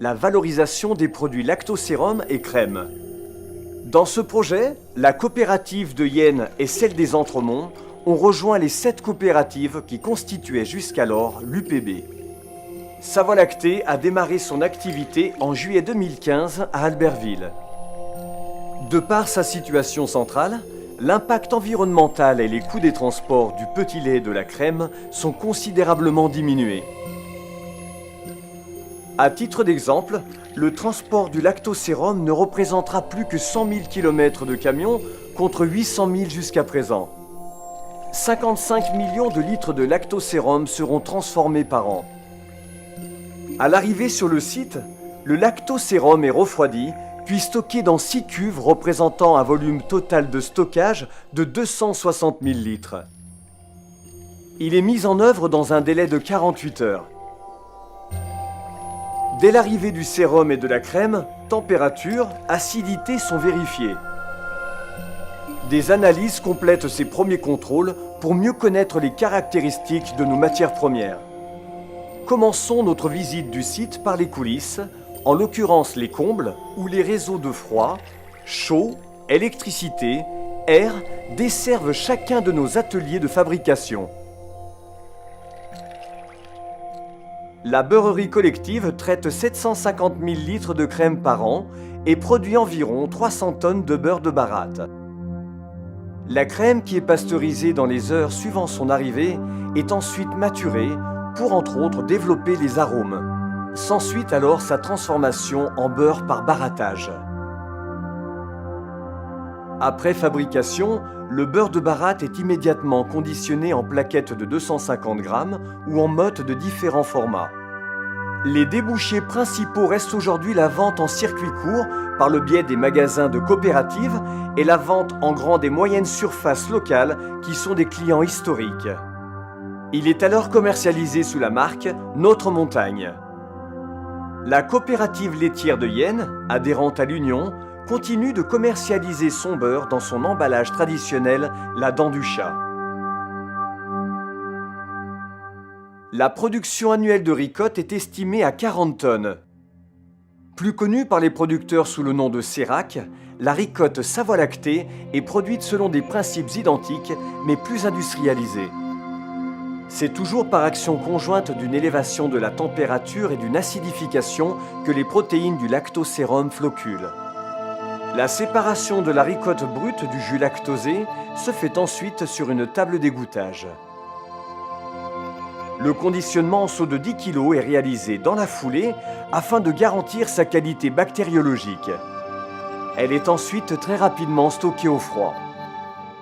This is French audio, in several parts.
la valorisation des produits lactosérum et crème. Dans ce projet, la coopérative de Yenne et celle des Entremonts ont rejoint les 7 coopératives qui constituaient jusqu'alors l'UPB. Savoie Lactée a démarré son activité en juillet 2015 à Albertville. De par sa situation centrale, l'impact environnemental et les coûts des transports du petit lait et de la crème sont considérablement diminués. À titre d'exemple, le transport du lactosérum ne représentera plus que 100 000 km de camions contre 800 000 jusqu'à présent. 55 millions de litres de lactosérum seront transformés par an. À l'arrivée sur le site, le lactosérum est refroidi puis stocké dans 6 cuves représentant un volume total de stockage de 260 000 litres. Il est mis en œuvre dans un délai de 48 heures. Dès l'arrivée du sérum et de la crème, température, acidité sont vérifiées. Des analyses complètent ces premiers contrôles pour mieux connaître les caractéristiques de nos matières premières. Commençons notre visite du site par les coulisses, en l'occurrence les combles, où les réseaux de froid, chaud, électricité, air desservent chacun de nos ateliers de fabrication. La beurrerie collective traite 750 000 litres de crème par an et produit environ 300 tonnes de beurre de baratte. La crème qui est pasteurisée dans les heures suivant son arrivée est ensuite maturée pour entre autres développer les arômes. S'ensuit alors sa transformation en beurre par barattage. Après fabrication, le beurre de baratte est immédiatement conditionné en plaquettes de 250 grammes ou en mottes de différents formats. Les débouchés principaux restent aujourd'hui la vente en circuit court par le biais des magasins de coopératives et la vente en grande et moyenne surface locale qui sont des clients historiques. Il est alors commercialisé sous la marque Notre Montagne. La coopérative laitière de Yenne, adhérente à l'Union, continue de commercialiser son beurre dans son emballage traditionnel, la dent du chat. La production annuelle de ricotte est estimée à 40 tonnes. Plus connue par les producteurs sous le nom de Sérac, la ricotte Savoie Lactée est produite selon des principes identiques mais plus industrialisés. C'est toujours par action conjointe d'une élévation de la température et d'une acidification que les protéines du lactosérum floculent. La séparation de la ricotte brute du jus lactosé se fait ensuite sur une table d'égouttage. Le conditionnement en seau de 10 kg est réalisé dans la foulée afin de garantir sa qualité bactériologique. Elle est ensuite très rapidement stockée au froid.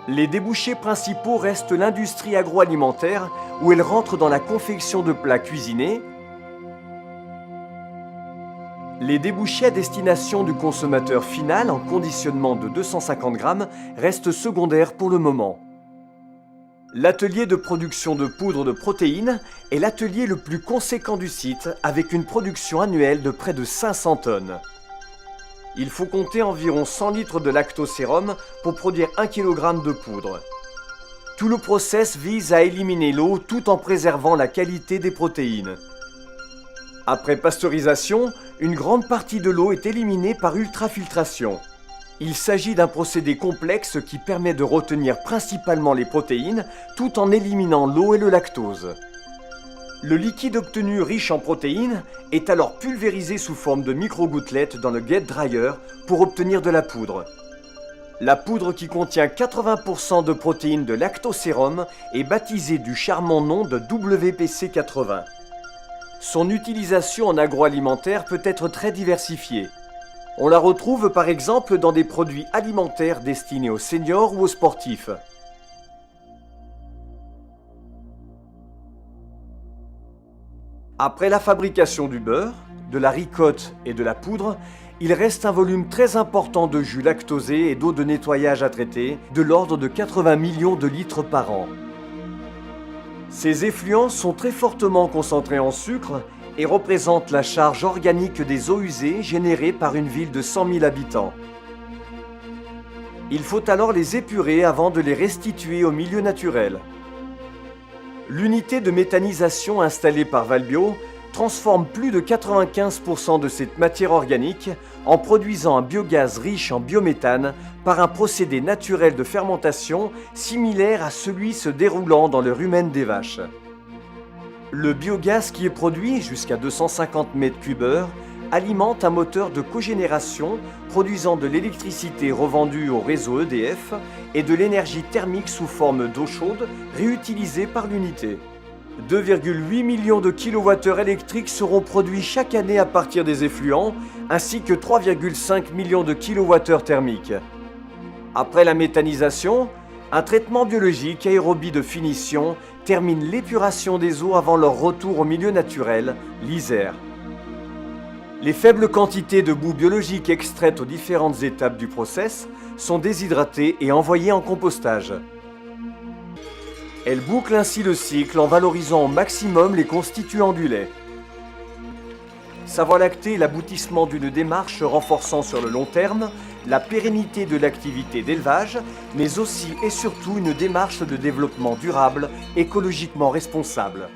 Les débouchés principaux restent l'industrie agroalimentaire où elle rentre dans la confection de plats cuisinés. Les débouchés à destination du consommateur final en conditionnement de 250 grammes restent secondaires pour le moment. L'atelier de production de poudre de protéines est l'atelier le plus conséquent du site avec une production annuelle de près de 500 tonnes. Il faut compter environ 100 litres de lactosérum pour produire 1 kg de poudre. Tout le process vise à éliminer l'eau tout en préservant la qualité des protéines. Après pasteurisation, une grande partie de l'eau est éliminée par ultrafiltration. Il s'agit d'un procédé complexe qui permet de retenir principalement les protéines tout en éliminant l'eau et le lactose. Le liquide obtenu riche en protéines est alors pulvérisé sous forme de micro-gouttelettes dans le get dryer pour obtenir de la poudre. La poudre qui contient 80% de protéines de lactosérum est baptisée du charmant nom de WPC80. Son utilisation en agroalimentaire peut être très diversifiée. On la retrouve par exemple dans des produits alimentaires destinés aux seniors ou aux sportifs. Après la fabrication du beurre, de la ricotte et de la poudre, il reste un volume très important de jus lactosé et d'eau de nettoyage à traiter, de l'ordre de 80 millions de litres par an. Ces effluents sont très fortement concentrés en sucre et représentent la charge organique des eaux usées générées par une ville de 100 000 habitants. Il faut alors les épurer avant de les restituer au milieu naturel. L'unité de méthanisation installée par Valbio transforme plus de 95% de cette matière organique en produisant un biogaz riche en biométhane par un procédé naturel de fermentation similaire à celui se déroulant dans le rumen des vaches. Le biogaz qui est produit, jusqu'à 250 m3/h, alimente un moteur de cogénération produisant de l'électricité revendue au réseau EDF et de l'énergie thermique sous forme d'eau chaude réutilisée par l'unité. 2,8 millions de kWh électriques seront produits chaque année à partir des effluents, ainsi que 3,5 millions de kWh thermiques. Après la méthanisation, un traitement biologique aérobie de finition termine l'épuration des eaux avant leur retour au milieu naturel, l'Isère. Les faibles quantités de boue biologique extraites aux différentes étapes du process sont déshydratées et envoyées en compostage. Elles bouclent ainsi le cycle en valorisant au maximum les constituants du lait. Sa Voie lactée est l'aboutissement d'une démarche renforçant sur le long terme la pérennité de l'activité d'élevage, mais aussi et surtout une démarche de développement durable, écologiquement responsable.